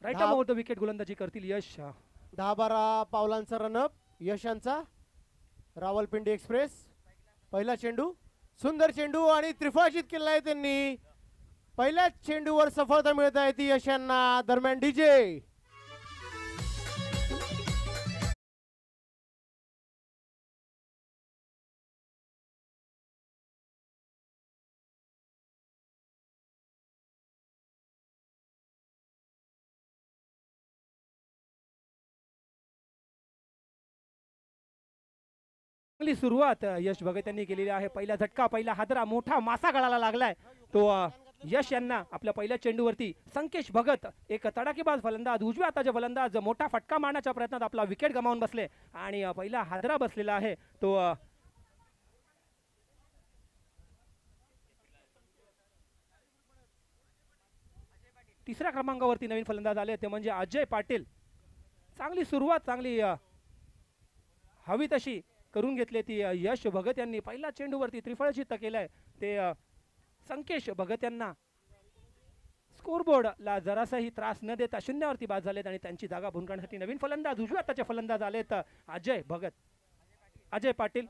Right arm over the wicket गोलंदाजी करतील यश. 10-12 पावलांचा रनअप यशांचा. रावलपिंडी एक्सप्रेस पहिला चेंडू, सुंदर चेंडू आणि त्रिफळाचित केला आहे त्यांनी. पहिल्याच चेंडूवर सफलता मिळत आहे ती यशांना. दरम्यान डीजे चांगली सुरुवात यश भगत यांनी केलेली आहे. पहिला झटका, पहिला हादरा, मोठा मासा गळाला लागलाय तो यश यांना. आपल्या पहिल्या चेंडूवरती संकेश भगत एक तडाखेबाज फलंदाज, उजव्या हाताचे फलंदाज, मोठा फटका मारण्याच्या प्रयत्नात आपला विकेट गमावून बसले आणि पहिला हादरा बसलेला आहे तो. तिसऱ्या क्रमांकावरती नवीन फलंदाज आले ते म्हणजे अजय पाटील. चांगली सुरुवात, चांगली हवी तशी करून घेतली ती यश भगत यांनी. पहिल्या चेंडूवरती त्रिफळचित्त केलंय ते संकेश भगत यांना. स्कोरबोर्डला जरासाही त्रास न देता शून्यावरती बाद झालेत आणि त्यांची जागा भुंकण्यासाठी नवीन फलंदाज, उजव्या हाताचे फलंदाज आलेत अजय भगत, अजय पाटील.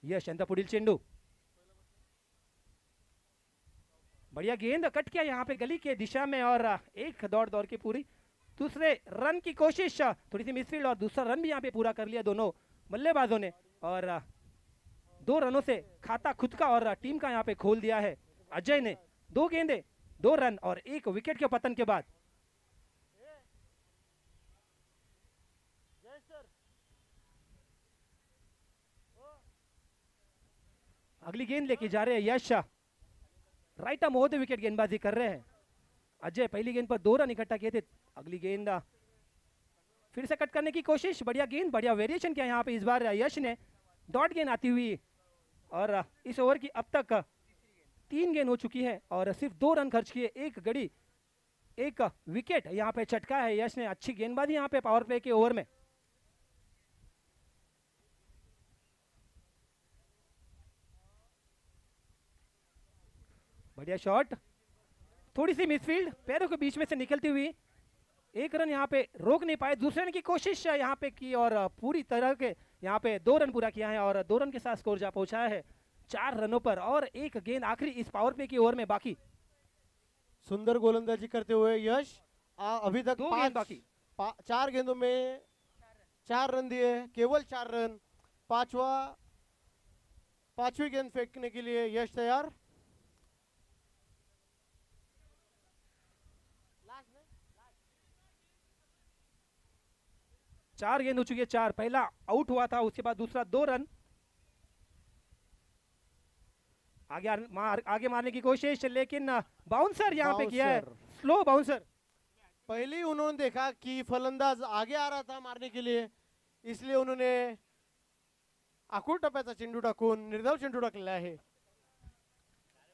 यश यांचा पुढील चेंडू, बढ़िया गेंद कट किया यहाँ पे गली के दिशा में और एक दौड़ के पूरी दूसरे रन की कोशिश, थोड़ी सी मिसफील्ड और दूसरा रन भी यहाँ पे पूरा कर लिया दोनों बल्लेबाजों ने और 2 रनों से खाता खुद का और टीम का यहाँ पे खोल दिया है अजय ने. 2 गेंदे 2 रन और 1 विकेट के पतन के बाद. अगली गेंद लेके जा रहे हैं Yash. Right arm over the wicket गेंदबाजी कर रहे हैं अजय. पहली गेंद पर 2 रन इकट्ठा किए थे. अगली गेंद फिर से कट करने की कोशिश, बढ़िया गेंद, बढ़िया वेरिएशन किया यहाँ पे इस बार यश ने. डॉट गेंद आती हुई और इस ओवर की अब तक 3 गेंद हो चुकी है और सिर्फ 2 रन खर्च किए, 1 गड़ी 1 विकेट यहाँ पे चटका है यश ने. अच्छी गेंदबाजी यहाँ पे पावर प्ले के ओवर में. बढ़िया शॉट, थोड़ी सी मिसफील्ड, पैरों के बीच में से निकलती हुई. 1 रन यहाँ पे रोक नहीं पाए. दूसरे रन की कोशिश यहाँ पे की और पूरी तरह के यहाँ पे 2 रन पूरा किया है और 2 रन के साथ स्कोर जा पहुंचाया है 4 रनों पर और 1 गेंद आखिरी इस पावर प्ले की ओवर में बाकी. सुंदर गोलंदाजी करते हुए यश अभी तक 2 गेंद बाकी. 4 गेंदों में 4 रन दिए, केवल 4 रन. पांचवी गेंद फेंकने के लिए यश तैयार. चार गेंद हो चुकी है, 4. पहला आउट हुआ था, उसके बाद दूसरा 2 रन. आगे मारने की कोशिश लेकिन बाउंसर यहाँ पे किया है, स्लो बाउंसर. पहले उन्होंने देखा कि फलंदाज आगे आ रहा था मारने के लिए, इसलिए उन्होंने आखूड टप्प्याचा चेंडू टाकून निर्धाव चेंडू टाकलेला आहे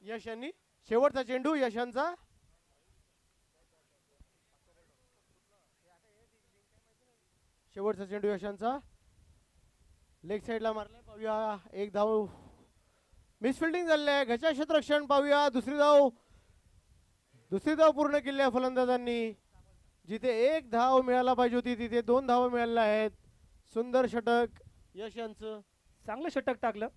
यश यांनी. शेवटचा चेंडू यशांचा. शेवटचा चेंडू यशांचा लेग साइडला मारलाय. पाहूया, 1 धाव मिसफिल्डिंग झालेली आहे. घच्या क्षेत्ररक्षण पाहूया. दुसरी धाव पूर्ण केली आहे फलंदाजांनी. जिथे 1 धाव मिळाला पाहिजे होती तिथे 2 धावा मिळाल्या आहेत. सुंदर षटक यश यांचं. चांगलं षटक टाकलं.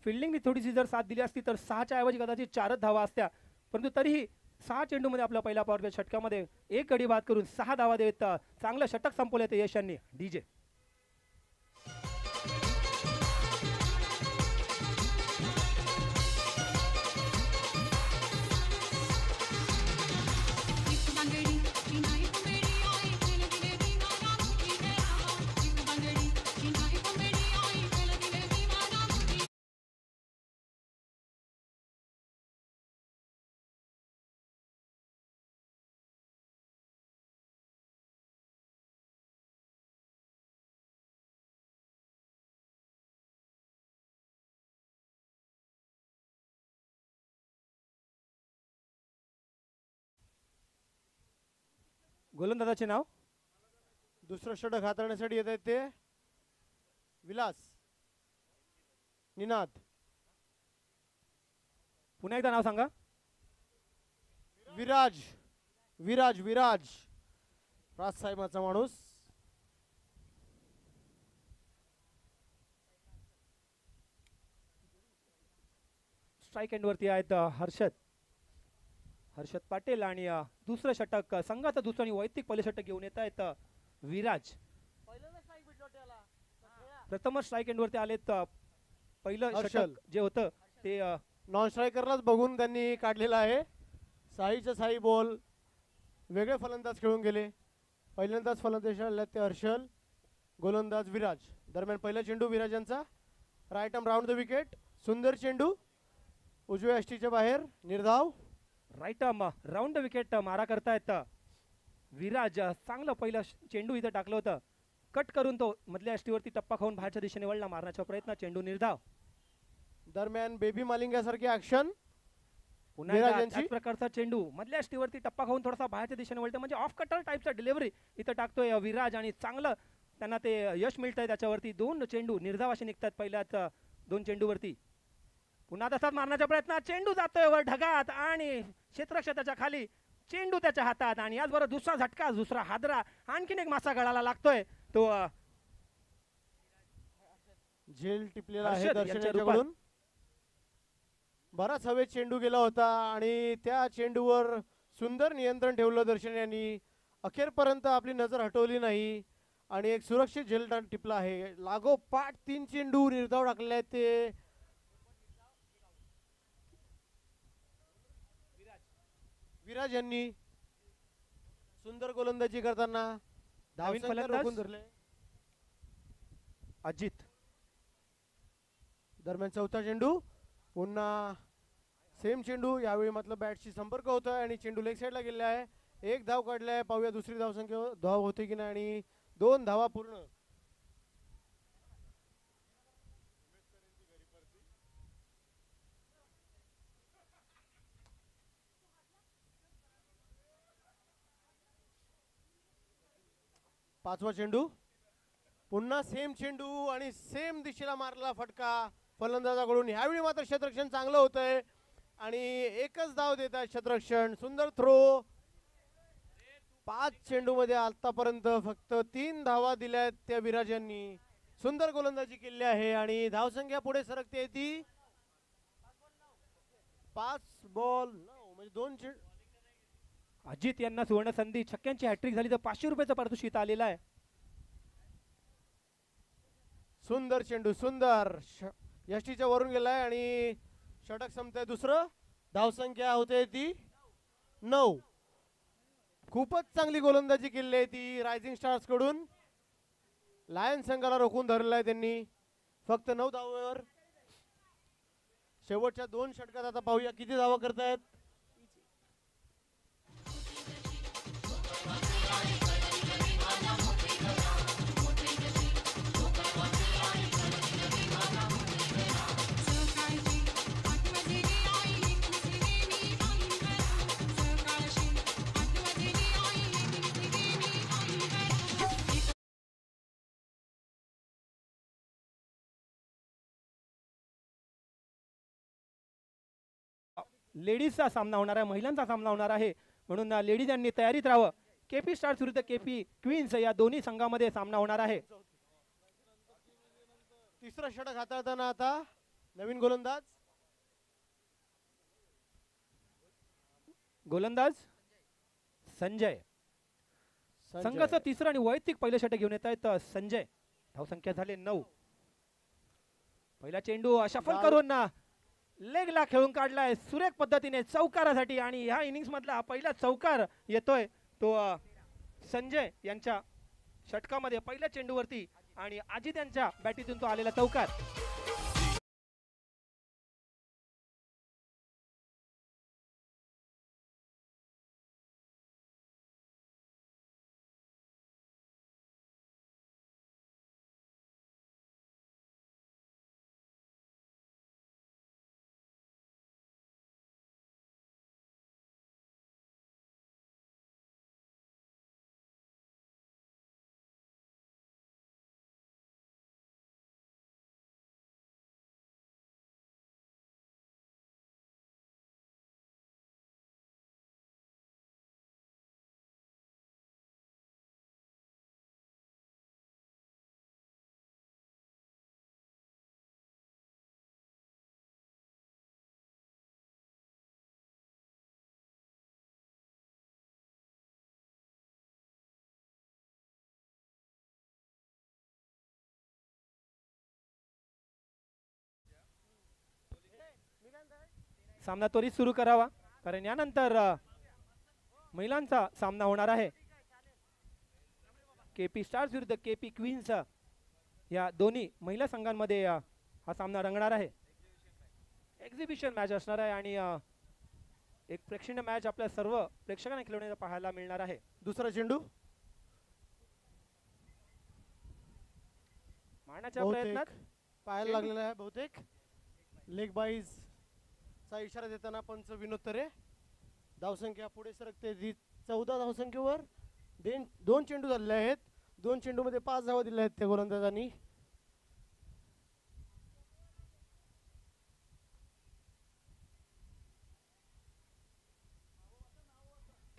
फिल्डिंगनी थोडीशी जर साथ दिली असती तर 6च्या ऐवजी कदाचित 4च धावा असत्या, परंतु तरीही 6 चेंडूमध्ये आपला पहिला पॉवर प्ले षटकामध्ये 1 गडी बाद करून 6 धावा देत चांगलं षटक संपवलं ते यश यांनी. डीजे गोलंदाजाचे नाव. दुसरं षटक हाताळण्यासाठी येत आहेत ते विलास निनाद. पुन्हा एकदा नाव सांगा. विराज विराज विराज राजसाहेबाचा माणूस. स्ट्राईक एंडवरती आहेत हर्षद पाटील आणि दुसरं षटक संघाचं दुसरं आणि वैयक्तिक पहिलं षटक घेऊन येत आहेत विराज. प्रथमच स्ट्राईक एंडवरती आलेत. पहिलं हर्षल. षटक जे होतं ते नॉन स्ट्रायकरलाच बघून त्यांनी काढलेला आहे. साईच्या साई बॉल वेगळे फलंदाज खेळून गेले. पहिल्यांदाच फलंदाज आले ते हर्षल, गोलंदाज विराज. दरम्यान पहिला चेंडू विराजांचा, right arm round the wicket. सुंदर चेंडू उजव्या यष्टीच्या बाहेर, निर्धाव. राईट राऊंड विकेट मारा करतायत विराज. चांगलं पहिलं चेंडू इथं टाकलं होतं, कट करून तो मधल्या यष्टीवरती टप्पा खाऊन बाहेरच्या दिशेने वळला. मारण्याचा प्रयत्न, चेंडू निर्धाव. दरम्यान बेबी मालिंगासारखी ऍक्शन. पुन्हा एकदा विराजांची. त्याच प्रकारचा चेंडू मधल्या यष्टीवरती टप्पा खाऊन थोडासा बाहेरच्या दिशेने वळतो, म्हणजे ऑफ कटर टाईपचा डिलिव्हरी इथं टाकतोय विराज आणि चांगलं त्यांना ते यश मिळतंय त्याच्यावरती. दोन चेंडू निर्धाव असे निघतात पहिल्याच दोन चेंडूवरती. पुन्हा तसाच मारण्याचा प्रयत्न, चेंडू जातोय वर ढगात आणि क्षेत्रक्षेत्राच्या खाली, चेंडू त्याच्या हातात आणि याचबरोबर दुसरा झटका, दुसरा हादरा, आणखीन एक मासा गळाला लागतोय. तो झेल टिपलेला आहे हर्षद दर्शन यांच्या यांच्याकडून. बराच हवेत चेंडू गेला होता आणि त्या चेंडूवर सुंदर नियंत्रण ठेवलं दर्शन यांनी. अखेरपर्यंत आपली नजर हटवली नाही आणि एक सुरक्षित झेल टिपला आहे. लागोपाठ 3 चेंडू निर्धाव टाकले आहेत ते. विराज यांनी सुंदर गोलंदाजी करताना धावसंख्या फलंदाज रोखून धरले. अजित. दरम्यान चौथा चेंडू, पुन्हा सेम चेंडू. यावेळी मतलब बॅटशी संपर्क होतोय आणि चेंडू लेग साईडला गेलेला आहे. एक धाव काढलाय. पाहूया दुसरी धावसंख्या धाव होते की नाही. आणि 2 धावा पूर्ण. पाचवा चेंडू, पुन्हा सेम चेंडू आणि सेम दिशेला मारला फटका फलंदाजाकडून. ह्यावेळी मात्र क्षेत्ररक्षण चांगलं होतंय आणि एकच धाव देत आहे क्षेत्ररक्षण. सुंदर थ्रो. 5 चेंडू मध्ये आतापर्यंत फक्त 3 धावा दिल्यात त्या विराज यांनी. सुंदर गोलंदाजी केली आहे आणि धावसंख्या पुढे सरकते ती 5 बॉल 9 म्हणजे 2 चेंडू. अजित यांना सुवर्ण संधी, छक्क्यांची हॅट्रिक झाली तर 500 रुपयाचं पारितोषिक इथं आलेलं आहे. सुंदर चेंडू, सुंदर यष्टीच्या वरून गेलाय आणि षटक संपतंय दुसरं. धावसंख्या होते ती 9. खूपच चांगली गोलंदाजी केली आहे ती रायझिंग स्टार्स कडून. लायन संघाला रोखून धरलाय त्यांनी फक्त 9 धावांवर. शेवटच्या 2 षटकात आता पाहूया किती धावा करतायत. लेडीजचा सामना होणार आहे, महिलांचा सामना होणार आहे, म्हणून लेडीजांनी तयारीत राहावं. केपी स्टार्स विरुद्ध केपी क्वीन्स या दोन्ही संघामध्ये सामना होणार आहे. तिसरं षटक हाताळताना आता नवीन गोलंदाज संजय. संघाचं तिसरं आणि वैयक्तिक पहिलं षटक घेऊन येत आहेत संजय. धावसंख्या झाले 9. पहिला चेंडू शफल करून लेगला खेळून काढलाय सुरेख पद्धतीने चौकारासाठी आणि ह्या इनिंग्स मधला पहिला चौकार येतोय तो संजय यांच्या षटकामध्ये पहिल्या चेंडूवरती आणि अजित यांच्या बॅटीतून तो आलेला चौकार. सामना त्वरित सुरू करावा, कारण यानंतर महिलांचा सामना होणार आहे. केपी स्टार्स विरुद्ध केपी क्वीन्स या दोन्ही महिला संघांमध्ये हा सामना रंगणार आहे. एक्झिबिशन मॅच असणार आहे आणि एक प्रेक्षणीय मॅच आपल्या सर्व प्रेक्षकांना खेळण्याला पाहायला मिळणार आहे. दुसरा चेंडू मारण्याच्या प्रयत्नात पायाला लागलेला आहे, बहुतेक लेग बाईज चा इशारा देताना पंच विनोद तरे. धावसंख्या पुढे सरकते 14 धावसंख्येवर. 2 चेंडू झालेले आहेत. 2 चेंडू मध्ये 5 धावा दिल्या आहेत त्या गोलंदाजांनी.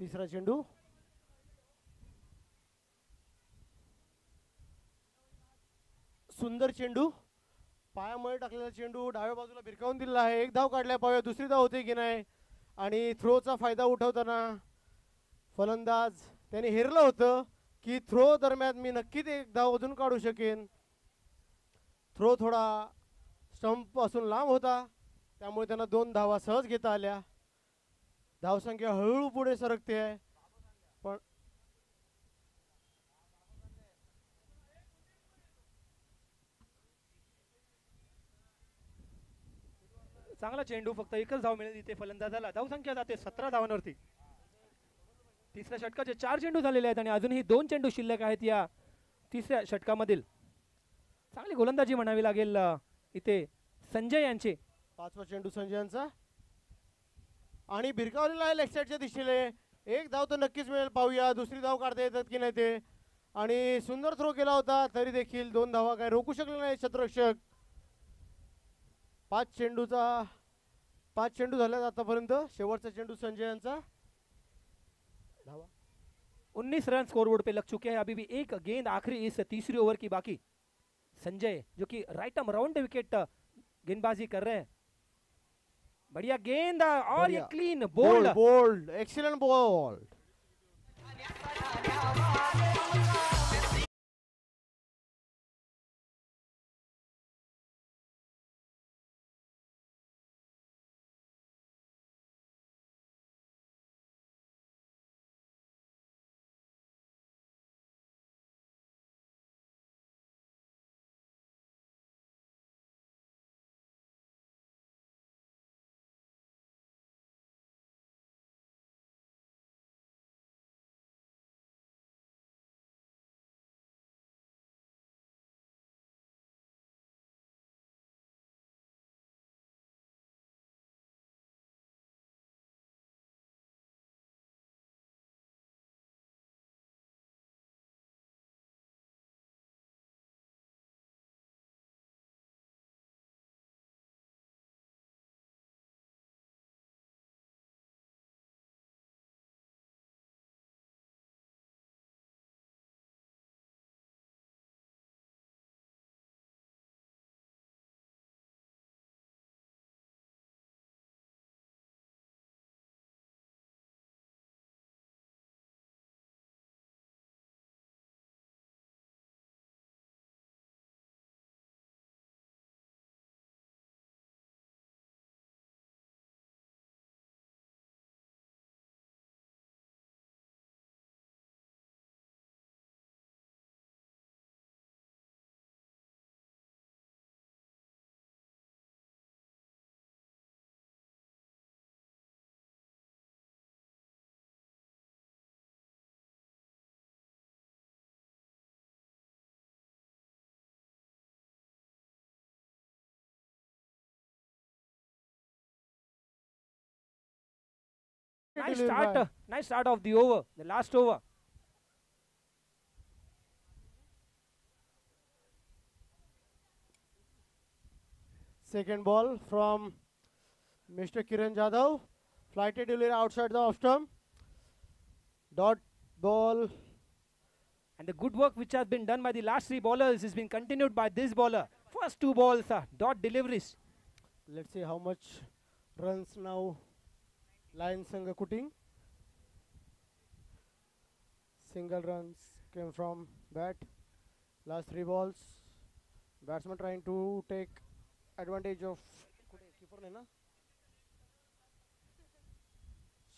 तिसरा चेंडू सुंदर चेंडू, पायामुळे टाकलेला चेंडू डाव्या बाजूला भिरकावून दिलेला आहे. एक धाव काढल्या पाहिजे, दुसरी धाव होते की नाही, आणि थ्रोचा फायदा उठवताना फलंदाज त्याने हेरलं होतं की थ्रो दरम्यान मी नक्कीच एक धाव अजून काढू शकेन. थ्रो थोडा स्टंप पासून लांब होता, त्यामुळे त्यांना 2 धावा सहज घेता आल्या. धावसंख्या हळूहळू पुढे सरकते आहे, पण चांगला चेंडू, फक्त एकच धाव मिळेल इथे फलंदाजाला. धावसंख्या जाते 17 धावांवरती. तिसऱ्या षटकाचे 4 चेंडू झालेले आहेत आणि अजूनही 2 चेंडू शिल्लक आहेत या तिसऱ्या षटकामधील. चांगली गोलंदाजी म्हणावी लागेल इथे संजय यांची. 5वा चेंडू संजयांचा आणि भिरकावलेला आहे लेग साईडच्या दिशेने. एक धाव तर नक्कीच मिळेल, पाहूया दुसरी धाव काढता येतात की नाही ते. आणि सुंदर थ्रो केला होता, तरी देखील 2 धावा काय रोखू शकले नाही क्षेत्ररक्षक. 5 चेंडू झाल्यात आतापर्यंत. शेवटचा चेंडू संजयांचा. धावा 19 रन स्कोरबोर्ड पे लग चुके हैं. अभी भी एक गेंद आखिरी इस तीसरी ओवर की बाकी. संजय जो कि राइट आर्म राउंड विकेट गेंदबाजी कर रहे हैं. बढ़िया गेंद और ये clean bowled. Bowled excellent ball. Nice start of the over, the last over. Second ball from Mr. Kiran Jadhav. Flighted delivery outside the off stump. Dot ball. And the good work which has been done by the last 3 bowlers is being continued by this bowler. First 2 balls dot deliveries. Let's see how much runs now Lions Sangha Kuting. Single runs came from bat. Last 3 balls. Batsman trying to take advantage of keeper ne na.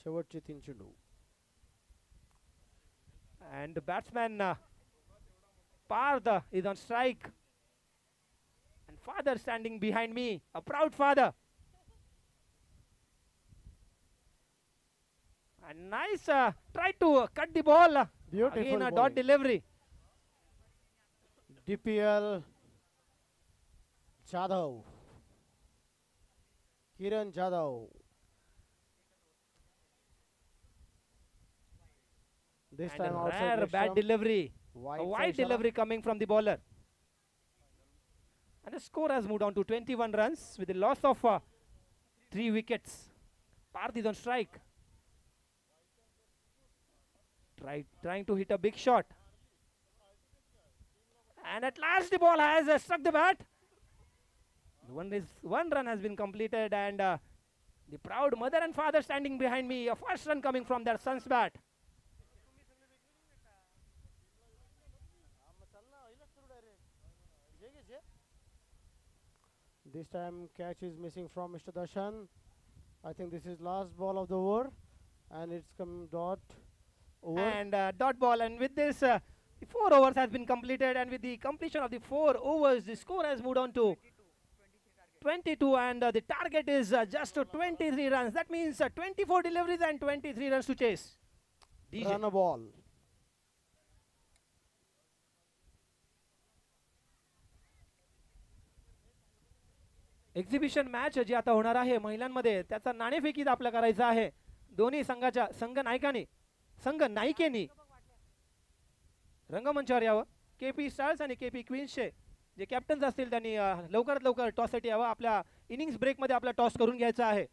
शेवटचे 3 चेंडू. And the batsman Parth is on strike. And father standing behind me, a proud father. And nice try to cut the ball. Beautiful Again a bowling. dot delivery. DPL Jadhav, Kiran Jadhav. This And time a outside rare leg bad stump. delivery. Wide A side wide shala. delivery coming from the bowler. And the score has moved on to 21 runs with the loss of 3 wickets. Parth is on strike. Trying to hit a big shot. And at last the ball has struck the bat. One run has been completed, and the proud mother and father standing behind me. A first run coming from their son's bat. This time catch is missing from Mr. Darshan. I think this is last ball of the over, and it's come dot over. And dot ball. And with this, the 4 overs has been completed, and with the completion of the 4 overs, the score has moved on to 22, and the target is just 23 runs. That means 24 deliveries and 23 runs to chase. DJ. Run a ball. Exhibition match जी आता होणार आहे महिलांमध्ये, त्याचा नाणेफेकीत आपला करायचा आहे. दोन्ही संघाच्या संघ नायिकेनी रंगमंचावर यावं. केपी स्टार्स आणि केपी क्वीन्सचे जे कॅप्टन्स असतील त्यांनी लवकरात लवकर टॉससाठी यावं. आपल्या इनिंग्स ब्रेकमध्ये आपला टॉस करून घ्यायचा आहे.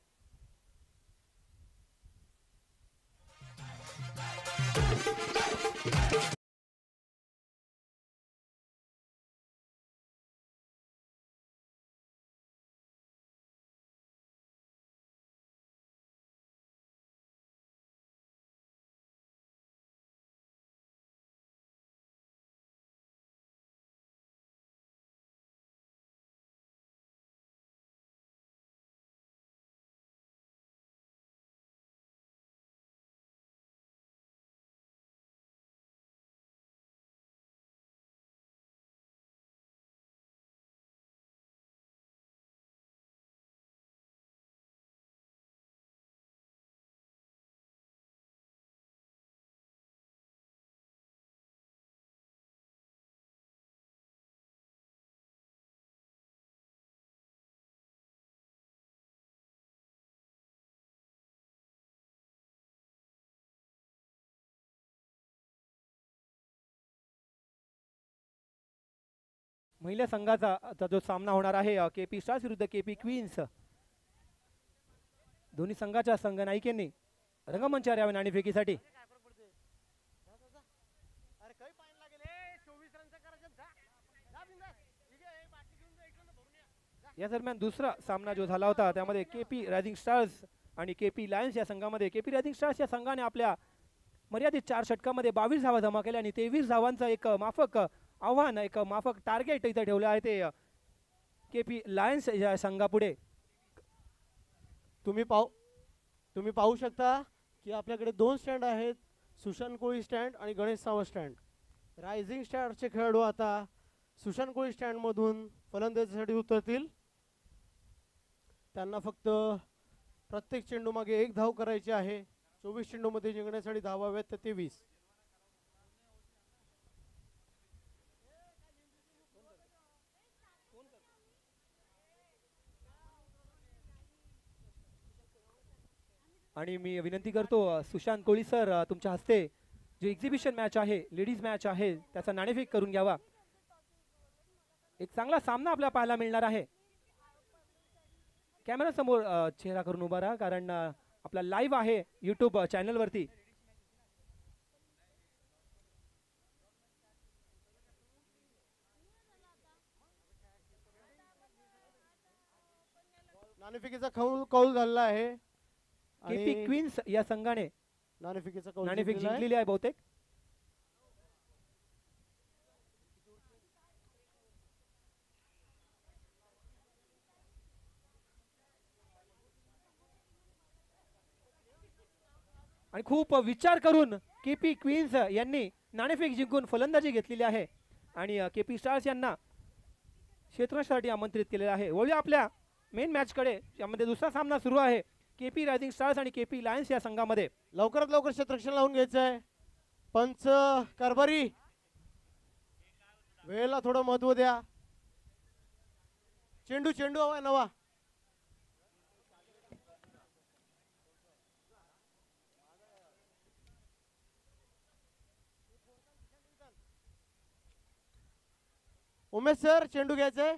महिला संघाचा जो सामना होणार आहे केपी स्टार्स विरुद्ध केपी क्वीन्स. दोन्ही संघाच्या संघ नायिकेंनी रंगमंचावर यावे नाणेफेकीसाठी. या दरम्यान दुसरा सामना जो झाला होता त्यामध्ये केपी रायझिंग स्टार्स आणि केपी लायन्स या संघामध्ये केपी रायझिंग स्टार्स या संघाने आपल्या मर्यादित 4 षटकामध्ये 22 धावा जमा केल्या आणि 23 धावांचा एक माफक आव्हान, एक माफक टार्गेट इथे ठेवलं आहे ते केपी लायन्स या संघापुढे. तुम्ही पाहू शकता की आपल्याकडे 2 स्टँड आहेत, सुशांत कोळी स्टँड आणि गणेश सावंत स्टँड. रायझिंग स्टारचे खेळाडू आता सुशांत कोळी स्टँड मधून फलंदाजीसाठी उतरतील. त्यांना फक्त प्रत्येक चेंडू मागे 1 धाव करायची आहे. 24 चेंडू मध्ये जिंकण्यासाठी धावा हव्यात 23. आणि मी विनंती करतो सुशांत कोळी सर, तुमच्या हस्ते जे एक्झिबिशन मॅच आहे, लेडीज मॅच आहे, त्याचा नाणेफेक करून घ्यावा. एक चांगला सामना आपल्याला पाहायला मिळणार आहे. कॅमेरा समोर चेहरा करून उभा राहा, कारण आपला लाईव्ह आहे यूट्यूब चॅनलवरती. नाणेफेकीचा कौल झालेला आहे. केपी क्वीन्स या संघाने नाणेफेकीचा कौल नाणेफेक जिंकलेली आहे बहुतेक. आणि खूप विचार करून केपी क्वीन्स यांनी नाणेफेक जिंकून फलंदाजी घेतलेली आहे आणि केपी स्टार्स यांना क्षेत्ररक्षणासाठी आमंत्रित केलेलं आहे. वळूया आपल्या मेन मॅचकडे. यामध्ये दुसरा सामना सुरू आहे केपी रायझिंग स्टार्स आणि केपी लायन्स या संघामध्ये. लवकरात लवकर क्षेत्ररक्षण लावून घ्यायचंय. पंच कारभारी वेळेला थोडं महत्व द्या. चेंडू चेंडू हवाय नवा. उमेश सर चेंडू घ्यायचंय.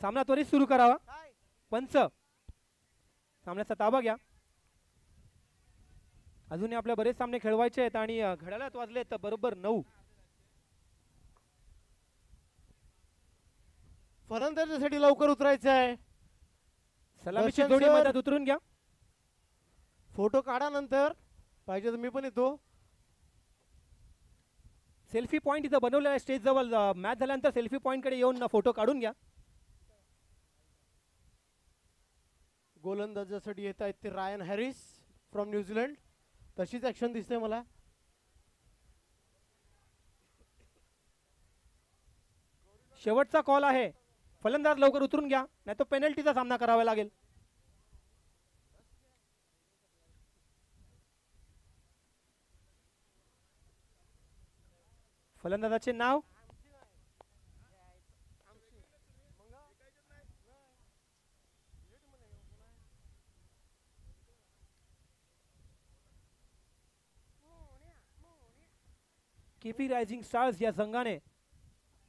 सामना त्वरित सुरू करावा. पंच सामन्याचा ताबा घ्या. अजूनही आपल्या बरेच सामने खेळवायचे आहेत आणि घड्याळात वाजलेत बरोबर 9. फलंदाजीसाठी लवकर उतरायचं आहे. सलामीची दर्शन जोडी सर. मैदानात उतरून घ्या. फोटो काढा नंतर. पाहिजे तर मी पण येतो. सेल्फी पॉइंट इथं बनवलेला आहे स्टेज जवळ. मॅच झाल्यानंतर सेल्फी पॉइंट कडे येऊन फोटो काढून घ्या. गोलंदाजासाठी येत आहेत ते रायन हॅरिस फ्रॉम न्यूझीलंड. तशीच ऍक्शन दिसते मला. शेवटचा कॉल आहे. फलंदाज लवकर उतरून घ्या नाही तो पेनल्टीचा सामना करावा लागेल. फलंदाजाचे नाव केपी रायझिंग स्टार्स या संघाने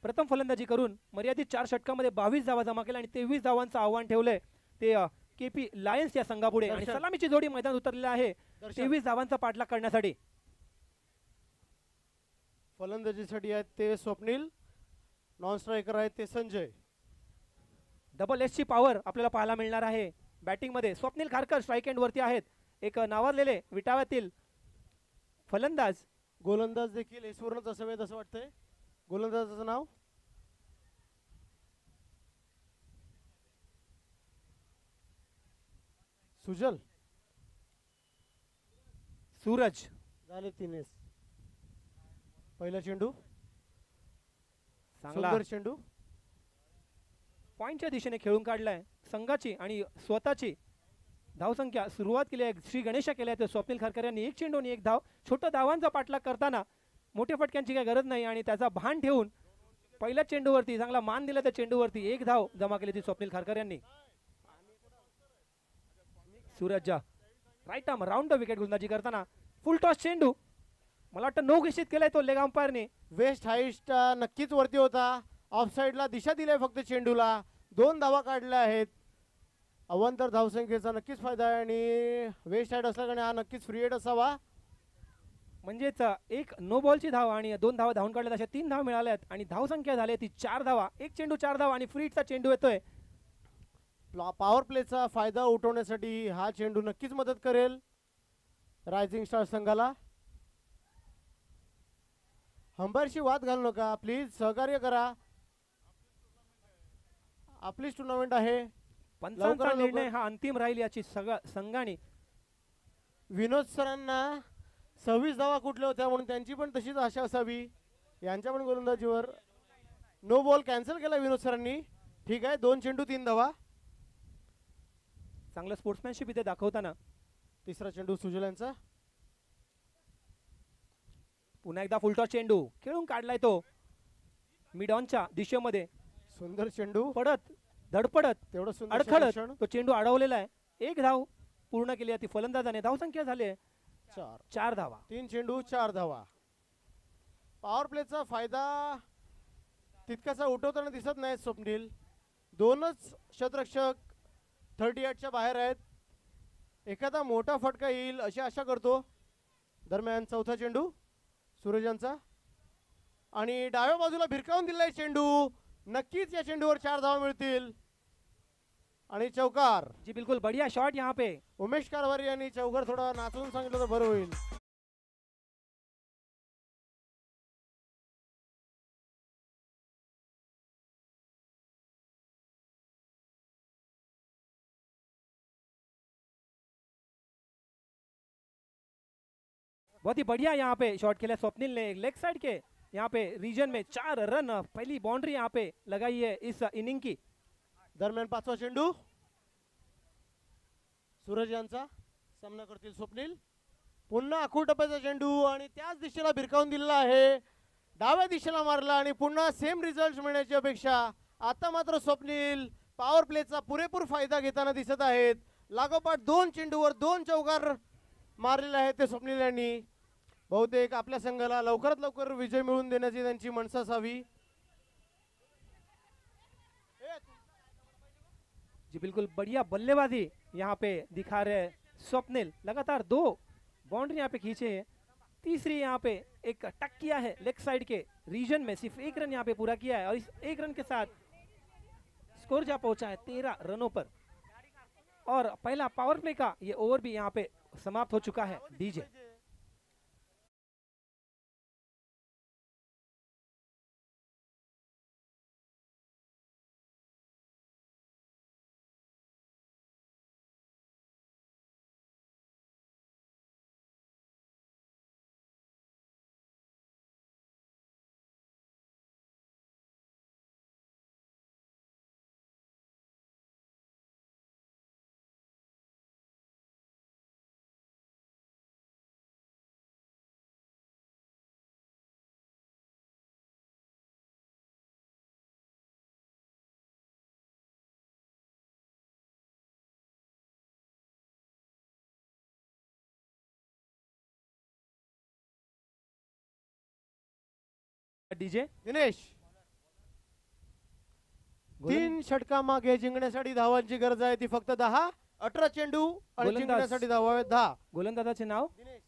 प्रथम फलंदाजी करून मर्यादित 4 षटकामध्ये 22 धावा जमा केल्या आणि 23 धावांचं आव्हान ठेवलंय ते केपी लायन्स या संघापुढे. आणि दर्शन. सलामीची जोडी मैदान उतरलेला आहे दर्शन. 23 धावांचा पाठलाग करण्यासाठी. फलंदाजीसाठी आहेत ते स्वप्नील. नॉन स्ट्रायकर आहेत ते संजय. डबल एसची पॉवर आपल्याला पाहायला मिळणार आहे बॅटिंग मध्ये. स्वप्नील खारकर स्ट्राईक एंड वरती आहेत. एक नावाजलेले विटाव्यातील फलंदाज. गोलंदाज देखील एसवरूनच असावेत असं वाटतंय. गोलंदाजाचं नाव सुजल. सूरज. झाले 3 एस. पहिला चेंडू चांगला सुंदर चेंडू. पॉइंटच्या दिशेने खेळून काढलाय. संघाची आणि स्वतःची धावसंख्या सुरुवात केली आहे. श्री गणेशा केल्या आहेत स्वप्नील खारकर यांनी. 1 चेंडू आणि 1 धाव. छोट्या धावांचा पाठलाग करताना मोठ्या फटक्यांची काही गरज नाही आणि त्याचा भान ठेवून पहिल्या चेंडूवरती चांगला मान दिला त्या चेंडूवरती 1 धाव जमा केली ती स्वप्नील खारकर यांनी. Suraj right arm round the wicket गोलंदाजी करताना फुल टॉस चेंडू. मला वाटतं नो घोषित केलाय तो लेग अंपायरने. वेस्ट हाईस्ट नक्कीच वरती होता. ऑफ साइडला दिशा दिली फक्त चेंडूला. 2 धावा काढल्या आहेत. अवांतर धावसंख्येचा नक्कीच फायदा आहे आणि वेस्ट हाईट असल्याने हा नक्कीच फ्री हिट असावा. म्हणजेच 1 नो बॉलची धाव आणि 2 धावा धावून काढल्यात अशा 3 धावा मिळाल्यात आणि धावसंख्या झाली ती 4 धावा. 1 चेंडू 4 धावा आणि फ्री हिटचा चेंडू येतोय. पॉवर प्लेचा फायदा उठवण्यासाठी हा चेंडू नक्कीच मदत करेल रायझिंग स्टार संघाला. अंपायरशी वाद घालू नका प्लीज. सहकार्य करा. आपलीच टुर्नामेंट आहे. पंचांचा लवकरात निर्णय लवकर. हा अंतिम राहील याची संघाने. विनोद सरांना 26 धावा कुठल्या होत्या म्हणून त्यांची पण तशीच आशा असावी. यांच्या पण गोलंदाजीवर नो बॉल कॅन्सल केला विनोद सरांनी. ठीक आहे. 2 चेंडू 3 धावा. चांगलं स्पोर्ट्समॅनशिप इथे दाखवताना. तिसरा चेंडू सुजल यांचा. पुन्हा एकदा फुलटॉस चेंडू खेळून काढलाय तो मिड ऑनच्या दिशेमध्ये. सुंदर चेंडू. पडत धडपडत तेवढं सुंदर अडखळत क्षेत्ररक्षण. तो चेंडू अडवलेला आहे. 1 धाव पूर्ण केली आहे ती फलंदाजाने. धावसंख्या झाली आहे 4 धावा. 3 चेंडू 4 धावा. पॉवर प्लेचा फायदा तितकासा उठवताना दिसत नाही स्वप्नील. 2च क्षेत्ररक्षक 38च्या बाहेर आहेत. एखादा मोठा फटका येईल अशी आशा करतो. दरम्यान चौथा चेंडू सूरज यांचा आणि डाव्या बाजूला भिरकावून दिलाय चेंडू. नक्कीच या चेंडूवर 4 धावा मिळतील आणि चौकार. जी बिल्कुल बढ़िया शॉट यहाँ पे. उमेश कारभारी यांनी चौकार थोडा नाचून सांगितलं तर बरं होईल. बहुत ही बढ़िया यहाँ पे शॉट खेला स्वप्निल ने लेग साइड के यहाँ पे रीजन में 4 रन पहली बाउंड्री यहाँ पे लगाई है इस इनिंग की। दरम्यान 5वा चेंडू सूरज यांचा सामना करतील स्वप्नील. पुन्हा आखूड टप्प्याचा चेंडू आणि त्याच दिशेला भिरकावून दिलेला आहे. डाव्या दिशेला मारला आणि पुन्हा सेम रिझल्ट मिळण्याची अपेक्षा. आता मात्र स्वप्नील पॉवर प्लेचा पुरेपूर फायदा घेताना दिसत आहेत. लागोपाठ 2 चेंडूवर 2 चौकार मारलेले आहेत ते स्वप्नील यांनी. बहुतेक आपल्या संघाला लवकरात लवकर विजय मिळवून देण्याची त्यांची मनसा असावी. जी बिल्कुल बढ़िया बल्लेबाजी यहाँ पे दिखा रहे हैं स्वप्निल. लगातार 2 बाउंड्री यहाँ पे खींचे हैं. तीसरी यहाँ पे एक टक किया है लेग साइड के रीजन में. सिर्फ 1 रन यहाँ पे पूरा किया है और इस 1 रन के साथ स्कोर जा पहुंचा है 13 रनों पर. और पहला पावर प्ले का ये ओवर भी यहाँ पे समाप्त हो चुका है. डीजे डीजे दिनेश 3 षटका मागे जिंकण्यासाठी धावांची गरज आहे. ती फक्त 10. 18 चेंडू आणि गोलंदाज. जिंकण्यासाठी धावा आहेत 10. गोलंदाजाचे नाव दिनेश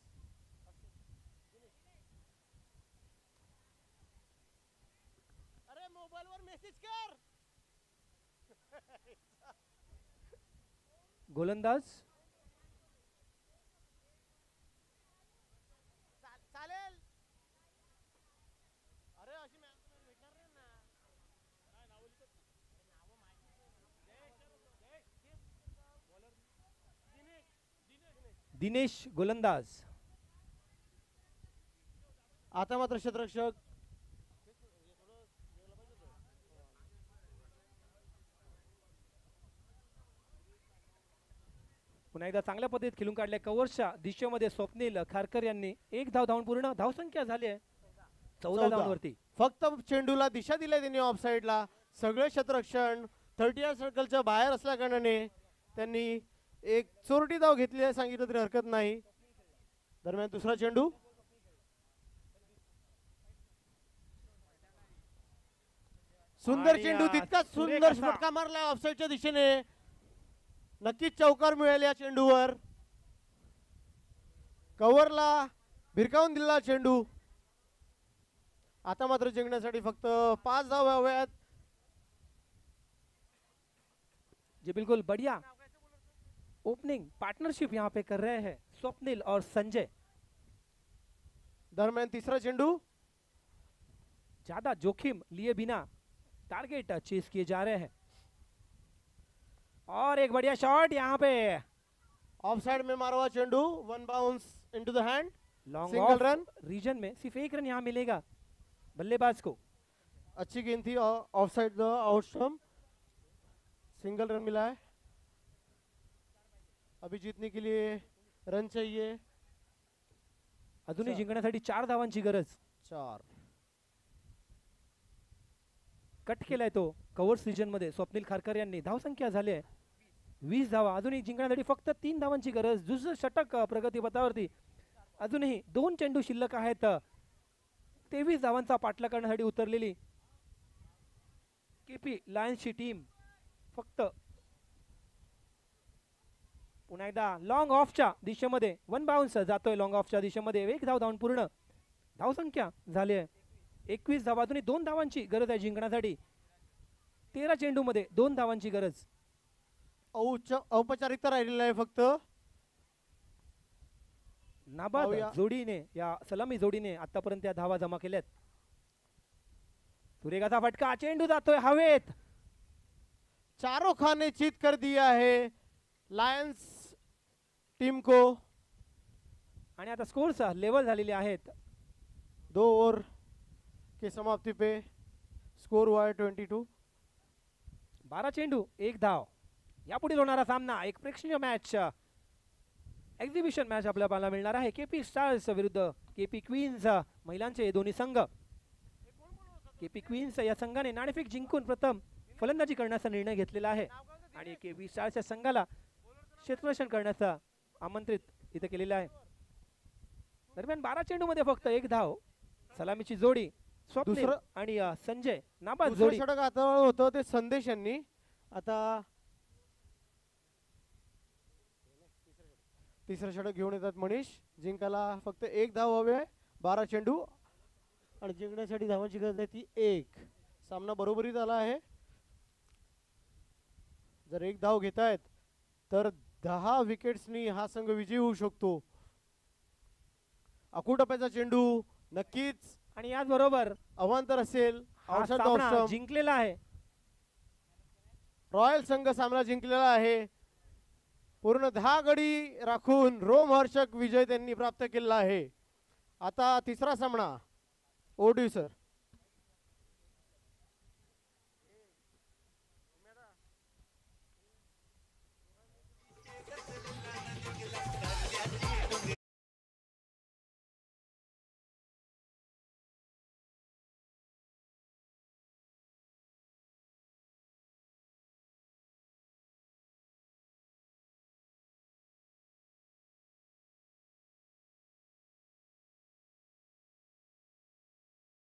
अरे मोबाईल वर मेसेज कर. गोलंदाज चालेल. अरे अशी मॅच भेटणार नाही ना. दिनेश गोलंदाज. आता मात्र क्षेत्ररक्षक पुन्हा एकदा चांगल्या पद्धतीत खेळून काढल्या कव्हर्सच्या दिशेमध्ये स्वप्नील खारकर यांनी 1 धाव धावून पूर्ण धावसंख्या झाली आहे 14 धावांवरती. फक्त चेंडूला दिशा दिली त्यांनी ऑफ साइडला. सगळे क्षेत्ररक्षण 30 सर्कलच्या बाहेर असल्या कारणाने त्यांनी एक चोरटी धाव घेतली आहे सांगितलं तरी हरकत नाही. दरम्यान दुसरा चेंडू सुंदर आणि चेंडू तितकाच सुरेख सुंदर असा. फटका मारला ऑफसाईडच्या दिशेने. नक्कीच चौकार मिळेल या चेंडूवर. कव्हरला भिरकावून दिलेला चेंडू. आता मात्र जिंकण्यासाठी फक्त 5 धावा हव्यात. जी बिल्कुल बढ़िया ओपनिंग पार्टनरशिप यहाँ पे कर रहे हैं स्वप्निल और संजय. दरम्यान तिसरा चेंडू ज्यादा जोखिम लिए बिना टारगेट चेस किए जा रहे हैं. और एक बढ़िया शॉट यहाँ पे ऑफ साइड में मारा हुआ चेंडू. 1 bounce into the hand. Long single off run. Region में सिर्फ 1 रन यहाँ मिलेगा बल्लेबाज को. अच्छी गेंद थी of side the out stump. Single run मिला है. अभी जीतने के लिए रन चाहिए. अजूनही जिंकण्यासाठी 4 धावांची गरज. 4. कट केलाय तो कव्हर्स रिजन मध्ये स्वप्नील खारकर यांनी. धावसंख्या झाली आहे 20 धावा. अजूनही जिंकण्यासाठी फक्त 3 धावांची गरज. दुसरं षटक प्रगतीपथावरती. अजूनही 2 चेंडू शिल्लक आहेत. 23 धावांचा पाठलाग करण्यासाठी उतरलेली केपी लायन्सची टीम. फक्त पुन्हा एकदा लॉंग ऑफच्या दिशेमध्ये 1 बाउन्स जातोय. लॉंग ऑफच्या दिशेमध्ये 1 धाव धावून पूर्ण धावसंख्या झाली आहे 21 धावा. अजूनही 2 धावांची गरज आहे जिंकण्यासाठी. 13 चेंडू मध्ये 2 धावांची गरज. औपचारिकता राहिलेला आहे फक्त. नाबाद पाहूया. जोडीने या सलामी जोडीने आतापर्यंत या धावा जमा केल्यात. सुरेखाचा फटका. चेंडू जातोय हवेत. चारों खाने चित कर दिया है लायंस टीम को. आणि आता स्कोर्स लेवल झालेले आहेत. 2 ओवर के समाप्ति पे स्कोर हुआ है 22. 12 चेंडू 1 धाव. यापुढील होणारा सामना एक प्रेक्षणीय मॅच, एक्झिबिशन मॅच आपल्याला पाहायला मिळणार आहे. केपी स्टार्स विरुद्ध केपी क्वीन्स महिलांचे हे दोन्ही संघ. केपी क्वीन्स या संघाने नाणेफेक जिंकून प्रथम फलंदाजी करण्याचा निर्णय घेतलेला आहे आणि केपी स्टार्सच्या संघाला क्षेत्ररक्षण करण्याचा आमंत्रित इथे केलेला आहे. दरम्यान 12 चेंडूमध्ये फक्त 1 धाव. सलामीची जोडी स्वप्नील दुसरं- आणि संजय नाबाद दुसरं जोडी. षटक हाताळलं होतं ते संदेश यांनी. आता तिसरं षटक घेऊन येतात मनीष. जिंकायला फक्त 1 धाव हवे आहे. 12 चेंडू आणि जिंकण्यासाठी धावांची गरज आहे ती 1. सामना बरोबरीत आला आहे. जर 1 धाव घेतायत तर 10 विकेट्सनी हा संघ विजयी होऊ शकतो. अकुटप्प्याचा चेंडू नक्कीच आणि याचबरोबर अवांतर असेल. हा आउटसाइड सामना ऑफ स्टंप. जिंकलेला आहे. रॉयल संघ सामना जिंकलेला आहे. पूर्ण 10 गडी राखून रोमहर्षक विजय त्यांनी प्राप्त केला आहे. आता तिसरा सामना ओडिव सर.